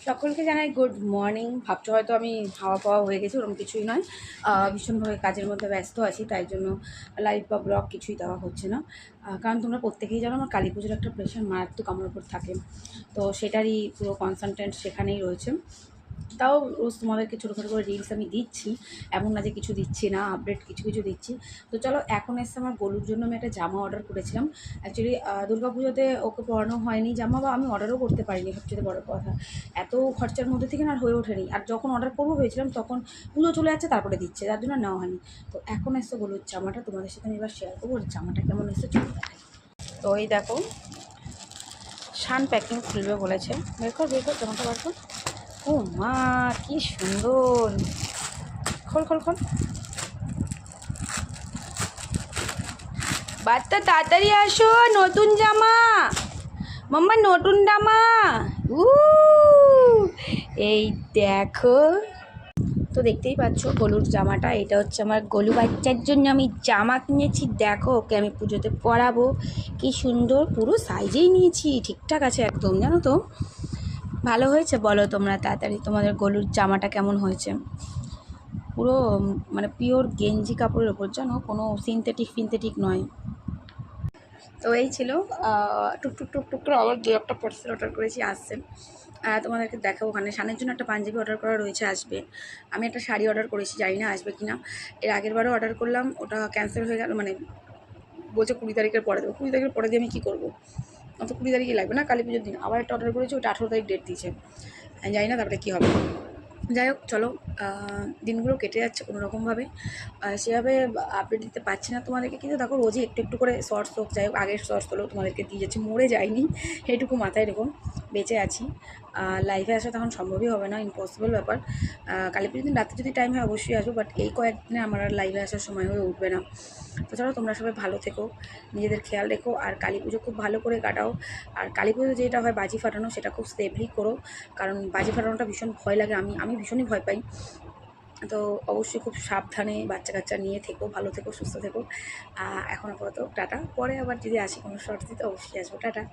সকলকে জানাই good morning. ভাবছো হয়তো আমি হাওয়া পাওয়া হয়ে গেছি, ওরকম কিছুই নয়। ভীষণভাবে কাজের মধ্যে ব্যস্ত আছি, তাই জন্য লাইভ বা ব্লগ কিছুই দেওয়া হচ্ছে না। কারণ তোমরা প্রত্যেকেই জানো আমার কালী পুজোর একটা প্রেশার মারাত্মক আমার উপর থাকে, তো সেটারই পুরো কনসেন্ট্রেট সেখানেই রয়েছে। তাও রোজ তোমাদেরকে ছোটো ছোটো করে রিলস আমি দিচ্ছি, এমন না যে কিছু দিচ্ছি না, আপডেট কিছু কিছু দিচ্ছি। তো চলো, এখন এসে আমার গোলুর জন্য আমি একটা জামা অর্ডার করেছিলাম। অ্যাকচুয়ালি দুর্গা পুজোতে ওকে পরানো হয়নি জামা, বা আমি অর্ডারও করতে পারিনি, সবচেয়ে বড় কথা। এত খরচার মধ্যে থেকে না আর হয়ে ওঠেনি, আর যখন অর্ডার করবো হয়েছিলাম তখন পুজো চলে যাচ্ছে, তারপরে দিচ্ছে, যার জন্য নেওয়া হয়নি। তো এখন এসে গোলুর জামাটা তোমাদের সাথে আমি এবার শেয়ার করবো, ওর জামাটা কেমন এসে চলে দেখাই। তো এই দেখো, শান প্যাকিং খুলবে বলেছে। বের কর জামাটা বার কর। ও মা, কি সুন্দর! খোল খোল খোল, বাচ্চা তাড়াতাড়ি আসো, নতুন জামা মাম্মা, নতুন জামা। উ এই দেখো, তো দেখতেই পাচ্ছ গোলুর জামাটা। এটা হচ্ছে আমার গোলু বাচ্চার জন্য আমি জামা কিনেছি। দেখো, ওকে আমি পুজোতে পরাবো, কি সুন্দর, পুরো সাইজেই নিয়েছি, ঠিকঠাক আছে একদম, জানো তো। ভালো হয়েছে বলো তোমরা তাড়াতাড়ি, তোমাদের গোলুর জামাটা কেমন হয়েছে? পুরো মানে পিওর গেঞ্জি কাপড়ের ওপর, জানো, কোনো সিনথেটিক নয়। তো এই ছিল, টুকটুক টুকটুক করে আবার দু একটা পার্সেল অর্ডার করেছি, আসছে। তোমাদেরকে দেখাবো। ওখানে শানের জন্য একটা পাঞ্জাবি অর্ডার করা রয়েছে, আসবে। আমি একটা শাড়ি অর্ডার করেছি, জানি না আসবে কি না। এর আগের বারও অর্ডার করলাম, ওটা ক্যান্সেল হয়ে গেল, মানে বলছে 20 তারিখের পরে দেবো। 20 তারিখের পরে দিয়ে আমি কী করবো? অত 20 তারিখই লাগবে না, কালী পুজোর দিন। আবার একটা অর্ডার করেছি, ওটা 18 তারিখ ডেট দিয়েছে, আমি জানি না তারপরে কী হবে। যাই হোক, চলো, দিনগুলো কেটে যাচ্ছে কোনো রকমভাবে। সেভাবে আপডেট দিতে পারছি না তোমাদেরকে, কিন্তু দেখো রোজই একটু একটু করে শর্টস হোক, যাই হোক, আগের শর্টস হলেও তোমাদেরকে দিয়ে যাচ্ছি। মরে যাইনি, এইটুকু মাথায় রেখো, বেঁচে আছি। লাইভে আসা তখন সম্ভবই হবে না, ইম্পসিবল ব্যাপার। কালী পুজোর দিন রাতে যদি টাইম হয় অবশ্যই আসবো, বাট এই কয়েকদিনে আমার আর লাইভে আসার সময় হয়ে উঠবে না। তো চলো, তোমরা সবাই ভালো থেকো, নিজেদের খেয়াল রেখো, আর কালী পুজো খুব ভালো করে কাটাও। আর কালী পুজো যেটা হয় বাজি ফাটানো, সেটা খুব সেফলি করো, কারণ বাজি ফাটানোটা ভীষণ ভয় লাগে, আমি ভীষণই ভয় পাই। তো অবশ্যই খুব সাবধানে বাচ্চা কাচ্চা নিয়ে থেকো, ভালো থেকো, সুস্থ থেকো। এখন আপাতত টাটা, পরে আবার যদি আসি কোনো শর্টস দিতে অবশ্যই আসবো, টাটা।